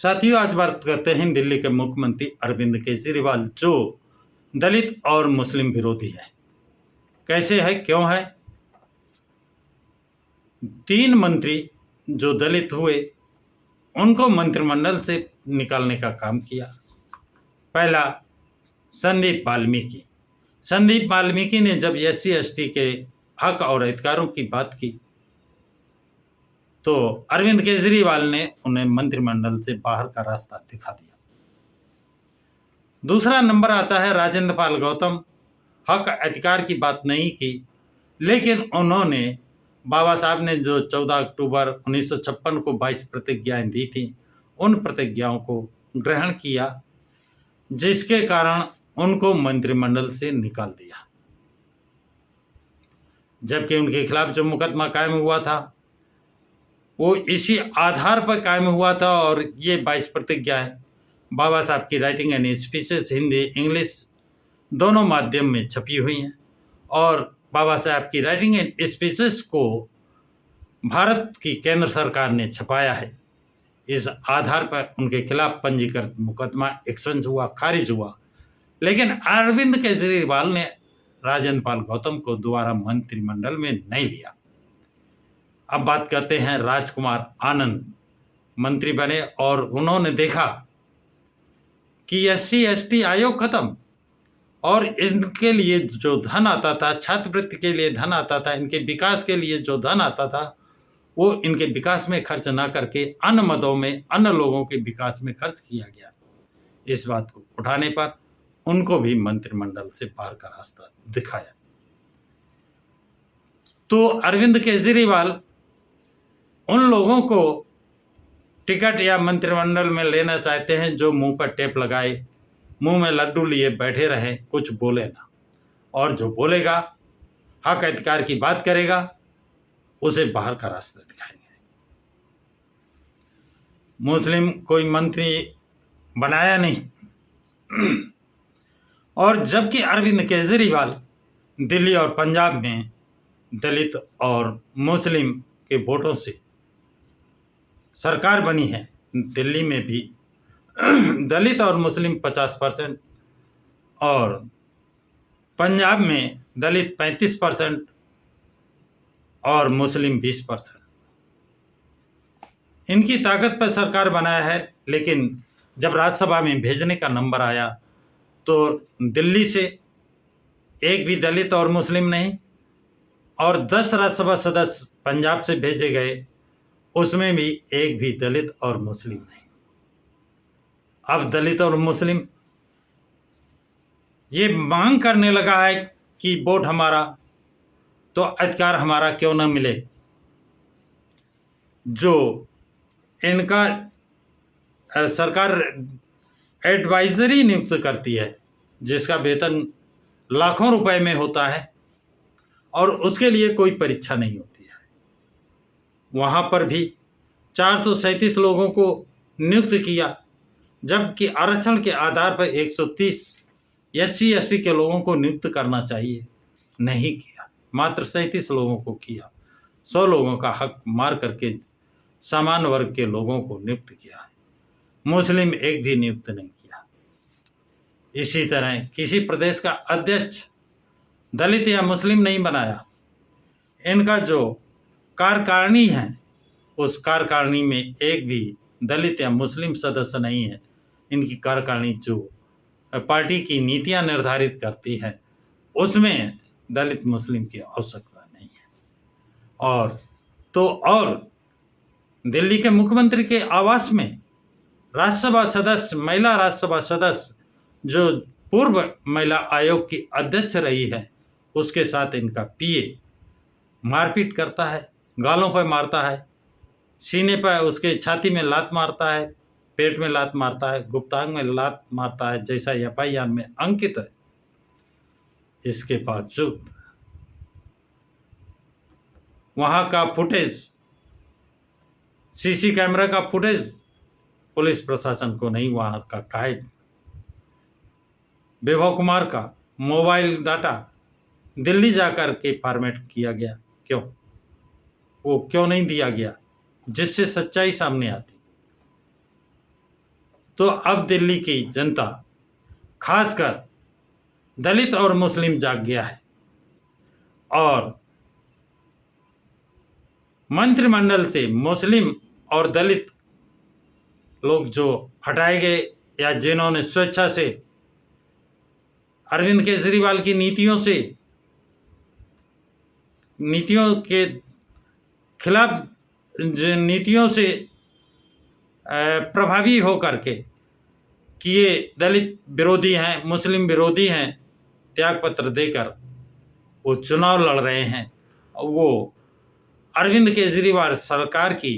साथियों, आज बात करते हैं दिल्ली के मुख्यमंत्री अरविंद केजरीवाल, जो दलित और मुस्लिम विरोधी है। कैसे है, क्यों है? 3 मंत्री जो दलित हुए, उनको मंत्रिमंडल से निकालने का काम किया। पहला, संदीप वाल्मीकि। संदीप वाल्मीकि ने जब SC/ST के हक और अधिकारों की बात की, तो अरविंद केजरीवाल ने उन्हें मंत्रिमंडल से बाहर का रास्ता दिखा दिया। दूसरा नंबर आता है राजेंद्र पाल गौतम। हक अधिकार की बात नहीं की, लेकिन उन्होंने बाबा साहब ने जो 14 अक्टूबर 1956 को 22 प्रतिज्ञाएं दी थी, उन प्रतिज्ञाओं को ग्रहण किया, जिसके कारण उनको मंत्रिमंडल से निकाल दिया। जबकि उनके खिलाफ जो मुकदमा कायम हुआ था, वो इसी आधार पर कायम हुआ था। और ये 22 प्रतिज्ञाएं बाबा साहब की writing and speeches Hindi English दोनों माध्यम में छपी हुई हैं। और बाबा साहब की राइटिंग एंड स्पीचेस को भारत की केंद्र सरकार ने छपाया है। इस आधार पर उनके खिलाफ पंजीकृत मुकदमा एक्सपेंस हुआ, खारिज हुआ। लेकिन अरविंद केजरीवाल ने राजेंद्र पाल गौतम को दोबारा मंत्रिमंडल में नहीं लिया। अब बात करते हैं राजकुमार आनंद मंत्री बने और उन्होंने देखा कि SC/ST आयोग खत्म, और इनके लिए जो धन आता था, छात्रवृत्ति के लिए धन आता था, इनके विकास के लिए जो धन आता था, वो इनके विकास में खर्च ना करके अन्य मदों में, अन्य लोगों के विकास में खर्च किया गया। इस बात को उठाने पर उनको भी मंत्रिमंडल से बाहर का रास्ता दिखाया। तो अरविंद केजरीवाल उन लोगों को टिकट या मंत्रिमंडल में लेना चाहते हैं जो मुंह पर टेप लगाए, मुंह में लड्डू लिए बैठे रहे, कुछ बोले ना। और जो बोलेगा, हक अधिकार की बात करेगा, उसे बाहर का रास्ता दिखाएंगे। मुस्लिम कोई मंत्री बनाया नहीं। और जबकि अरविंद केजरीवाल दिल्ली और पंजाब में दलित और मुस्लिम के वोटों से सरकार बनी है, दिल्ली में भी दलित और मुस्लिम 50% और पंजाब में दलित 35% और मुस्लिम 20%। इनकी ताकत पर सरकार बनाया है। लेकिन जब राज्यसभा में भेजने का नंबर आया, तो दिल्ली से एक भी दलित और मुस्लिम नहीं, और 10 राज्यसभा सदस्य पंजाब से भेजे गए, उसमें भी एक भी दलित और मुस्लिम नहीं। अब दलित और मुस्लिम ये मांग करने लगा है कि वोट हमारा, तो अधिकार हमारा क्यों न मिले। जो इनका सरकार एडवाइजरी नियुक्त करती है, जिसका वेतन लाखों रुपए में होता है, और उसके लिए कोई परीक्षा नहीं होती है, वहाँ पर भी 437 लोगों को नियुक्त किया, जबकि आरक्षण के आधार पर 130 SC/ST के लोगों को नियुक्त करना चाहिए, नहीं किया। मात्र 37 लोगों को किया। 100 लोगों का हक मार करके सामान्य वर्ग के लोगों को नियुक्त किया है। मुस्लिम एक भी नियुक्त नहीं किया। इसी तरह किसी प्रदेश का अध्यक्ष दलित या मुस्लिम नहीं बनाया। इनका जो कार्यकारिणी है, उस कार्यकारिणी में एक भी दलित या मुस्लिम सदस्य नहीं है। इनकी कार्यकारिणी जो पार्टी की नीतियां निर्धारित करती है, उसमें दलित मुस्लिम की आवश्यकता नहीं है। और दिल्ली के मुख्यमंत्री के आवास में राज्यसभा सदस्य, महिला राज्यसभा सदस्य जो पूर्व महिला आयोग की अध्यक्ष रही है, उसके साथ इनका PA मारपीट करता है, गालों पर मारता है, सीने पर, उसके छाती में लात मारता है, पेट में लात मारता है, गुप्तांग में लात मारता है, जैसा FIR में अंकित है। इसके बावजूद वहां का फुटेज, CC कैमरा का फुटेज पुलिस प्रशासन को नहीं, वहां का कायद वैभव कुमार का मोबाइल डाटा दिल्ली जाकर के फॉर्मेट किया गया। क्यों? वो क्यों नहीं दिया गया, जिससे सच्चाई सामने आती। तो अब दिल्ली की जनता, खासकर दलित और मुस्लिम, जाग गया है और मंत्रिमंडल से मुस्लिम और दलित लोग जो हटाए गए या जिन्होंने स्वेच्छा से अरविंद केजरीवाल की नीतियों के खिलाफ, नीतियों से प्रभावी हो करके कि ये दलित विरोधी हैं, मुस्लिम विरोधी हैं, त्यागपत्र देकर वो चुनाव लड़ रहे हैं, वो अरविंद केजरीवाल सरकार की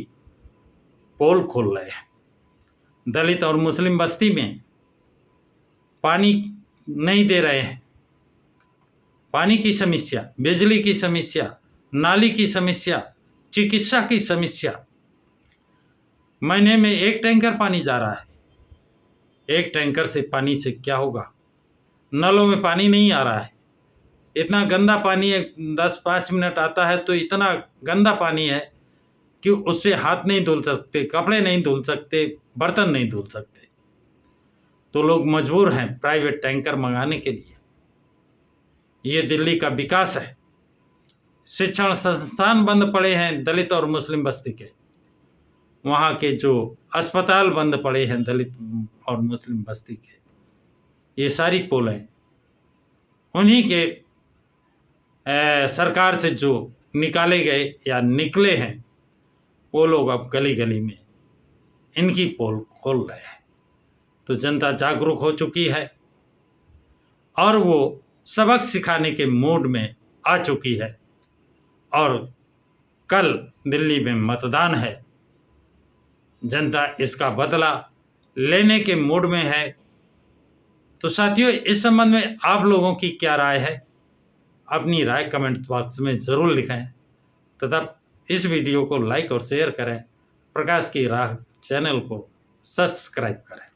पोल खोल रहे हैं। दलित और मुस्लिम बस्ती में पानी नहीं दे रहे हैं। पानी की समस्या, बिजली की समस्या, नाली की समस्या, चिकित्सा की समस्या। महीने में 1 टैंकर पानी जा रहा है। 1 टैंकर से पानी से क्या होगा? नलों में पानी नहीं आ रहा है। इतना गंदा पानी है, 10-5 मिनट आता है तो इतना गंदा पानी है कि उससे हाथ नहीं धुल सकते, कपड़े नहीं धुल सकते, बर्तन नहीं धुल सकते। तो लोग मजबूर हैं प्राइवेट टैंकर मंगाने के लिए। ये दिल्ली का विकास है। शिक्षण संस्थान बंद पड़े हैं दलित और मुस्लिम बस्ती के। वहाँ के जो अस्पताल बंद पड़े हैं दलित और मुस्लिम बस्ती के। ये सारी पोलें उन्हीं के सरकार से जो निकाले गए या निकले हैं, वो लोग अब गली गली में इनकी पोल खोल रहे हैं। तो जनता जागरूक हो चुकी है और वो सबक सिखाने के मूड में आ चुकी है। और कल दिल्ली में मतदान है। जनता इसका बदला लेने के मूड में है। तो साथियों, इस संबंध में आप लोगों की क्या राय है? अपनी राय कमेंट बॉक्स में ज़रूर लिखें तथा इस वीडियो को लाइक और शेयर करें। प्रकाश की राह चैनल को सब्सक्राइब करें।